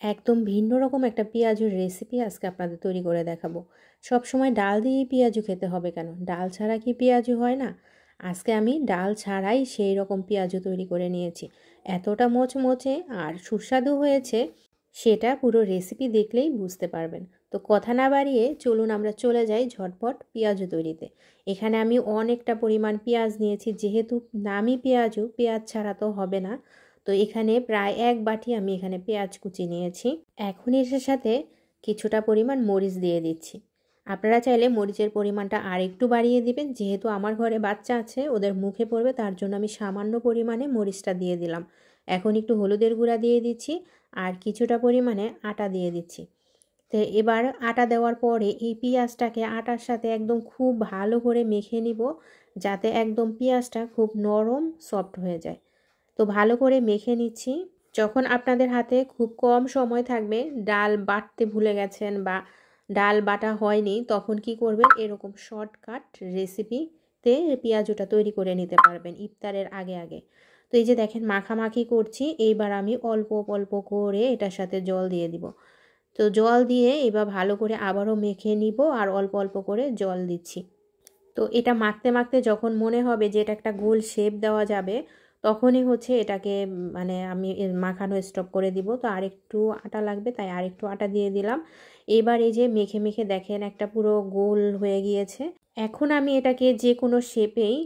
একদম ভিন্ন রকম একটা পেঁয়াজুর রেসিপি আজকে আপনাদের তৈরি করে দেখাবো। সব সময় ডাল দিয়েই পেঁয়াজু খেতে হবে কেন? ডাল ছাড়া কি পেঁয়াজু হয় না? আজকে আমি ডাল ছাড়াই সেই রকম পেঁয়াজু তৈরি করে নিয়েছি। এতটা মোচমোচে আর সুস্বাদু হয়েছে, সেটা পুরো রেসিপি দেখলেই বুঝতে পারবেন। তো কথা না বাড়িয়ে চলুন আমরা চলে যাই ঝটপট পেঁয়াজু তৈরিতে। এখানে আমি অনেকটা পরিমাণ পেঁয়াজ নিয়েছি, যেহেতু নামই পেঁয়াজু, পেঁয়াজ ছাড়া তো হবে না। তো এখানে প্রায় 1 বাটি আমি এখানে পেঁয়াজ কুচি নিয়েছি। এখন এর সাথে কিছুটা পরিমাণ মরিচ দিয়ে দিচ্ছি। আপনারা চাইলে মরিচের পরিমাণটা আর একটু বাড়িয়ে দিবেন, যেহেতু আমার ঘরে বাচ্চা আছে, ওদের মুখে পড়বে, তার জন্য আমি সামান্য পরিমাণে মরিচটা দিয়ে দিলাম। এখন একটু হলুদের গুঁড়া দিয়ে দিচ্ছি আর কিছুটা পরিমাণে আটা দিয়ে দিচ্ছি। তো এবার আটা দেওয়ার পরে এই পেঁয়াজটাকে আটার সাথে একদম খুব ভালো করে মেখে নিব, যাতে একদম পেঁয়াজটা খুব নরম সফট হয়ে যায়। তো ভালো করে মেখে নিচ্ছি। যখন আপনাদের হাতে খুব কম সময় থাকবে, ডাল বাটতে ভুলে গেছেন বা ডাল বাটা হয়নি, তখন কি করবেন, এরকম শর্টকাট রেসিপিতে পেঁয়াজুটা তৈরি করে নিতে পারবেন ইফতারের আগে আগে। তো এই যে দেখেন মাখামাখি করছি, এইবার আমি অল্প অল্প করে এটার সাথে জল দিয়ে দিব। তো জল দিয়ে এবার ভালো করে আবারও মেখে নিব আর অল্প অল্প করে জল দিচ্ছি। তো এটা মাখতে মাখতে যখন মনে হবে যে এটা একটা গোল শেপ দেওয়া যাবে, তখনই এটাকে মানে আমি মাখানো স্টপ করে দিব। তো আরেকটু আটা লাগবে, তাই আরেকটু আটা দিয়ে দিলাম। এবার এই যে মেখে মেখে দেখেন একটা পুরো গোল হয়ে গিয়েছে। এখন আমি এটাকে যে কোনো শেপেই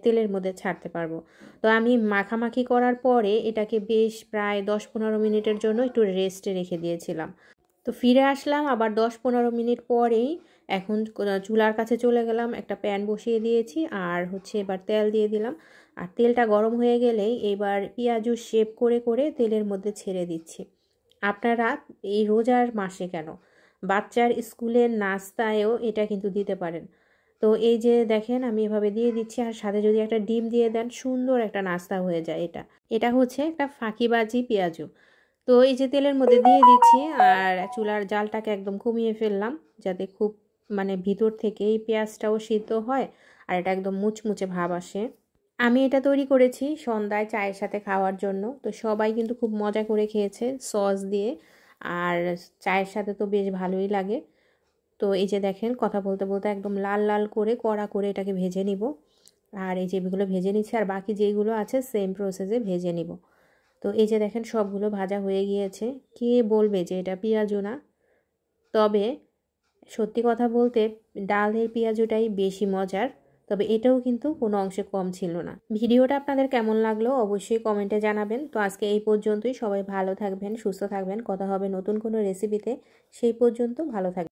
তেলের মধ্যে ছাড়তে পারবো। তো আমি মাখামাখি করার পরে এটাকে বেশ প্রায় 10-15 মিনিটের জন্য একটু রেস্টে রেখে দিয়েছিলাম। তো ফিরে আসলাম আবার 10-15 মিনিট পরেই। এখন চুলার কাছে চলে গেলাম, একটা প্যান বসিয়ে দিয়েছি আর এবার তেল দিয়ে দিলাম। আর তেলটা গরম হয়ে গেলেই এবার পেঁয়াজু শেপ করে করে তেলের মধ্যে ছেড়ে দিচ্ছি। আপনারা এই রোজার মাসে কেন, বাচ্চার স্কুলের নাস্তায়ও এটা কিন্তু দিতে পারেন। তো এই যে দেখেন আমি এভাবে দিয়ে দিচ্ছি, আর সাথে যদি একটা ডিম দিয়ে দেন, সুন্দর একটা নাস্তা হয়ে যায়। এটা এটা একটা ফাঁকিবাজি পেঁয়াজু। তো এই যে তেলের মধ্যে দিয়ে দিচ্ছি আর চুলার জালটাকে একদম কমিয়ে ফেললাম, যাতে খুব ভিতর থেকে এই পেঁয়াজটাও সিদ্ধ হয় আর এটা একদম মুচমুচে ভাব আসে। আমি এটা তৈরি করেছি সন্ধ্যায় চায়ের সাথে খাওয়ার জন্য। তো সবাই কিন্তু খুব মজা করে খেয়েছে সস দিয়ে, আর চায়ের সাথে তো বেশ ভালোই লাগে। তো এই যে দেখেন কথা বলতে বলতে একদম লাল লাল করে কড়া করে এটাকে ভেজে নিব। আর এই যেগুলো ভেজে নিচ্ছি আর বাকি যেগুলো আছে সেম প্রসেসে ভেজে নিব। তো এই যে দেখেন সবগুলো ভাজা হয়ে গিয়েছে। কে বলবে যে এটা পেঁয়াজু না? তবে সত্যি কথা বলতে ডালের পেঁয়াজুটাই বেশি মজার, তবে এটাও কিন্তু কোনো অংশে কম ছিল না। ভিডিওটা আপনাদের কেমন লাগলো অবশ্যই কমেন্টে জানাবেন। তো আজকে এই পর্যন্তই। সবাই ভালো থাকবেন, সুস্থ থাকবেন। কথা হবে নতুন কোনো রেসিপিতে। সেই পর্যন্ত ভালো থাকবেন।